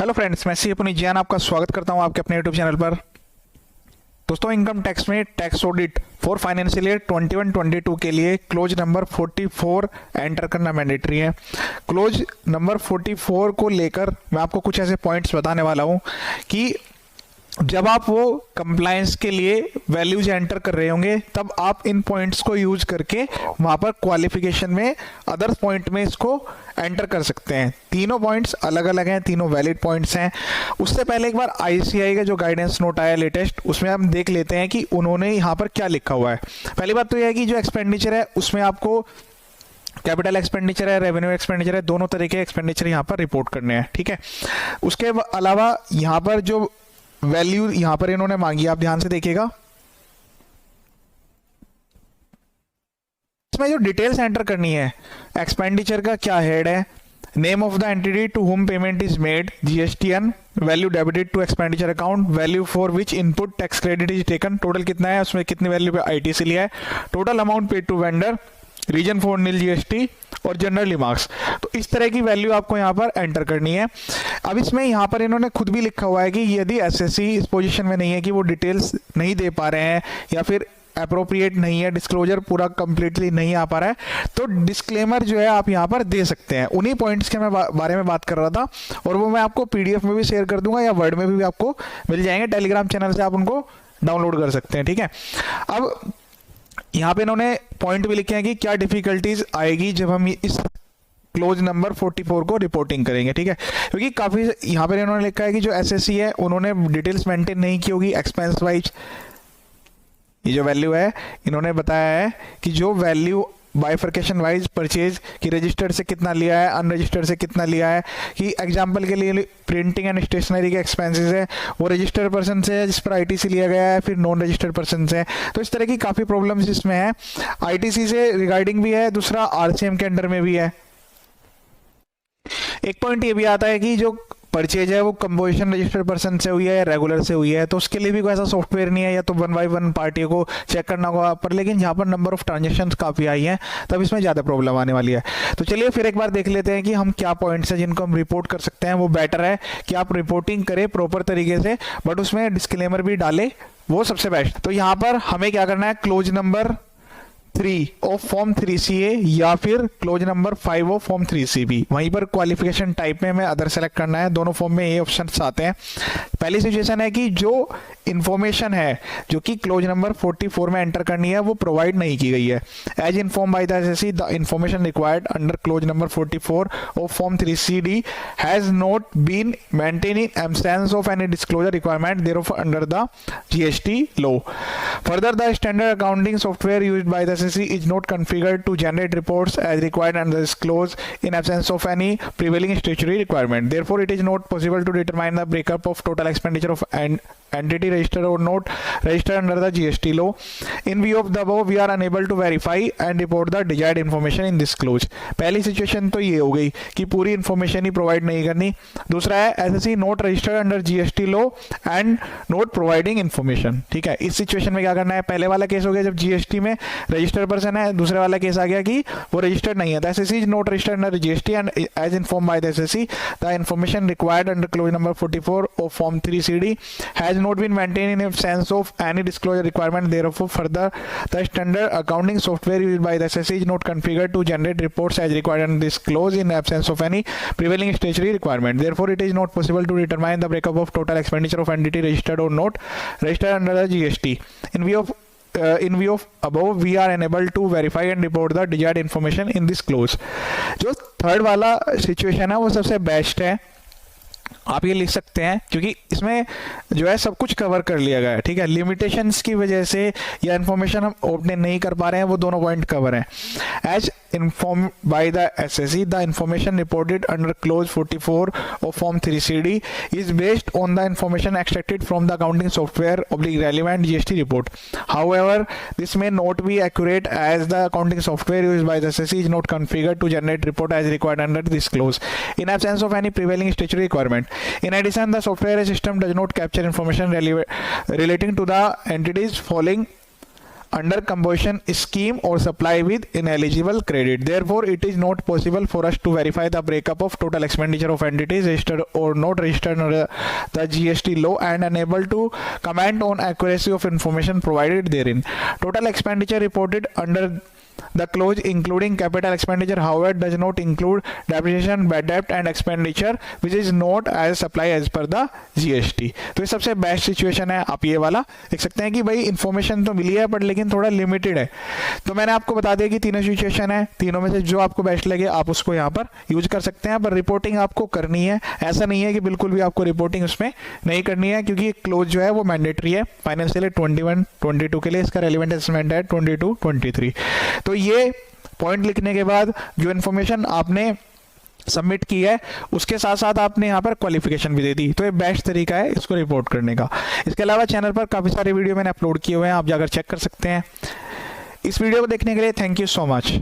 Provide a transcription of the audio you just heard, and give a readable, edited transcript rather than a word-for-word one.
Hello friends, मैं सी अपनी जैन आपका स्वागत करता हूं आपके अपने यूट्यूब चैनल पर। दोस्तों, इनकम टैक्स में tax audit for financial year 21-22 के लिए क्लोज नंबर 44 एंटर करना मैंडेटरी है। क्लोज नंबर 44 को लेकर मैं आपको कुछ ऐसे पॉइंट्स बताने वाला हूं कि जब आप वो कंप्लायंस के लिए वैल्यूज एंटर कर रहे होंगे तब आप इन पॉइंट्स को यूज करके वहां पर क्वालिफिकेशन में अदर पॉइंट में इसको एंटर कर सकते हैं। तीनों पॉइंट्स अलग अलग हैं, तीनों वैलिड पॉइंट्स हैं। उससे पहले एक बार आईसीआई का जो गाइडेंस नोट आया लेटेस्ट, उसमें हम देख लेते हैं कि उन्होंने यहाँ पर क्या लिखा हुआ है। पहली बात तो यह है कि जो एक्सपेंडिचर है उसमें आपको कैपिटल एक्सपेंडिचर है, रेवेन्यू एक्सपेंडिचर है, दोनों तरीके एक्सपेंडिचर यहाँ पर रिपोर्ट करने हैं। ठीक है, उसके अलावा यहाँ पर जो वैल्यू यहां पर इन्होंने मांगी, आप ध्यान से देखिएगा, इसमें जो डिटेल्स एंटर करनी है, एक्सपेंडिचर का क्या हेड है, name of the entity to whom payment is made, GSTN, value debited to expenditure account, value for which input tax credit is taken, total कितना है, उसमें कितनी वैल्यू पे आईटीसी लिया है, total amount paid to vendor, reason for nil GST और general remarks. तो इस तरह की वैल्यू आपको यहाँ पर एंटर करनी है। अब इसमें यहाँ पर इन्होंने खुद भी लिखा हुआ है कि यदि एसएससी इस पोजीशन में नहीं है कि वो डिटेल्स नहीं दे पा रहे हैं या फिर अप्रोप्रिएट नहीं है, डिस्क्लोजर पूरा कंप्लीटली नहीं आ पा रहा है, तो डिस्क्लेमर जो है आप यहाँ पर दे सकते हैं। उन्हीं पॉइंट्स के मैं बारे में बात कर रहा था और वो मैं आपको पीडीएफ में भी शेयर कर दूंगा या वर्ड में भी आपको मिल जाएंगे। टेलीग्राम चैनल से आप उनको डाउनलोड कर सकते हैं। ठीक है, अब यहाँ पे इन्होंने पॉइंट भी लिखे हैं कि क्या डिफिकल्टीज आएगी जब हम इस क्लोज नंबर 44 को रिपोर्टिंग करेंगे। ठीक है, क्योंकि काफी यहाँ पे इन्होंने लिखा है कि जो एसएससी है उन्होंने डिटेल्स मेंटेन नहीं की होगी एक्सपेंस वाइज। ये जो वैल्यू है इन्होंने बताया है कि जो वैल्यू बाइफर्केशन वाइज परचेज की रजिस्टर्ड से कितना लिया है, अनरजिस्टर्ड से कितना लिया है, कि एग्जांपल के लिए प्रिंटिंग एंड स्टेशनरी के एक्सपेंसेस है वो रजिस्टर्ड पर्सन से है जिस पर आईटीसी लिया गया है, फिर नॉन रजिस्टर्ड पर्सन से है। तो इस तरह की काफ़ी प्रॉब्लम्स इसमें है। आईटीसी से रिगार्डिंग भी है, दूसरा आरसीएम के अंडर में भी है। एक पॉइंट ये भी आता है कि जो परचेज है वो कंपोजिशन रजिस्टर्ड पर्सन से हुई है या रेगुलर से हुई है, तो उसके लिए भी कोई ऐसा सॉफ्टवेयर नहीं है, या तो 1 बाय 1 पार्टियों को चेक करना होगा पर, लेकिन यहाँ पर नंबर ऑफ ट्रांजेक्शन्स काफ़ी आई हैं तब इसमें ज़्यादा प्रॉब्लम आने वाली है। तो चलिए फिर एक बार देख लेते हैं कि हम क्या पॉइंट्स हैं जिनको हम रिपोर्ट कर सकते हैं। वो बेटर है कि आप रिपोर्टिंग करें प्रॉपर तरीके से, बट उसमें डिस्क्लेमर भी डाले, वो सबसे बेस्ट। तो यहाँ पर हमें क्या करना है, close number 3 of form 3CA या फिर close number 5 of form 3CB, वहीं पर क्वालिफिकेशन टाइप में हमें अदर सेलेक्ट करना है। दोनों फॉर्म में ये ऑप्शंस आते हैं। पहली सिचुएशन है कि जो इंफॉर्मेशन है जो कि क्लोज नंबर 44 में एंटर करनी है वो प्रोवाइड नहीं की गई है। As inform by the SSC, the information required under clause number 44 of form 3CD has not been maintain in absence of any disclosure requirement thereof under the GST law. Further, the standard accounting software used by the SEC is not configured to generate reports as required under this clause in absence of any prevailing statutory requirement. Therefore, it is not possible to determine the breakup of total expenditure of an entity registered or not registered under the GST law. In view of the above, we are unable to verify and report the desired information in this clause. पहली situation तो ये हो गई कि पूरी information ही provide नहीं करनी। दूसरा है SSC not registered under GST law and not providing information. ठीक है, इस सिचुएशन में क्या करना है, पहले वाला केस हो गया जब GST में रजिस्टर्ड पर्सन है, दूसरे वाला केस आ गया कि वो रजिस्टर्ड नहीं है। The SSC is not registered under GST and as inform by the SSC, the information required under clause number 44 of form 3CD has not been maintained in absence of any disclosure requirement. Therefore, further, the standard accounting software used by the SSC is not configured to generate reports as required under this clause in absence of any prevailing statutory requirement. Therefore, it is not possible to determine the breakup of total expenditure of entity registered or not registered under the GST. In view of above, we are unable to verify and report the desired information in this clause. जो third वाला situation है वो सबसे best है, आप ये लिख सकते हैं, क्योंकि इसमें जो है सब कुछ कवर कर लिया गया है। ठीक है, लिमिटेशंस की वजह से या इंफॉर्मेशन हम ऑब्टेन नहीं कर पा रहे हैं, वो दोनों पॉइंट कवर हैं। As inform by the SSC, the information reported under clause 44 of form 3CD is based on the information extracted from the accounting software oblique relevant GST report. However, this may not be accurate as the accounting software used by the SSC is not configured to generate report as required under this clause in absence of any prevailing statutory requirement. In addition, the software system does not capture information relating to the entities following under combustion scheme or supply with ineligible credit. Therefore, it is not possible for us to verify the breakup of total expenditure of entities registered or not registered under the GST law and unable to comment on accuracy of information provided therein. Total expenditure reported under the clause including capital expenditure however does not include depreciation, bad debt and expenditure which is not as supply as per the GST. तो ये सबसे best situation है. आप ये वाला देख सकते हैं कि भाई इन्फॉर्मेशन तो मिली है बट लेकिन थोड़ा लिमिटेड है. तो मैंने आपको बता दिया कि तीनों सिचुएशन है, तीनों में से जो आपको बेस्ट लगे आप उसको यहाँ पर यूज कर सकते हैं. पर रिपोर्टिंग आपको करनी है, ऐसा नहीं है कि बिल्कुल भी आपको रिपोर्टिंग उसमें नहीं करनी है क्योंकि क्लोज जो है वो मैंडेटरी है फाइनेंशियल 21-22 के लिए. इसका रेलिवेंट एसेसमेंट है 22-23. तो ये पॉइंट लिखने के बाद जो इन्फॉर्मेशन आपने सबमिट की है उसके साथ साथ आपने यहाँ पर क्वालिफिकेशन भी दे दी. तो ये बेस्ट तरीका है इसको रिपोर्ट करने का. इसके अलावा चैनल पर काफ़ी सारे वीडियो मैंने अपलोड किए हुए हैं, आप जाकर चेक कर सकते हैं. इस वीडियो को देखने के लिए थैंक यू सो मच.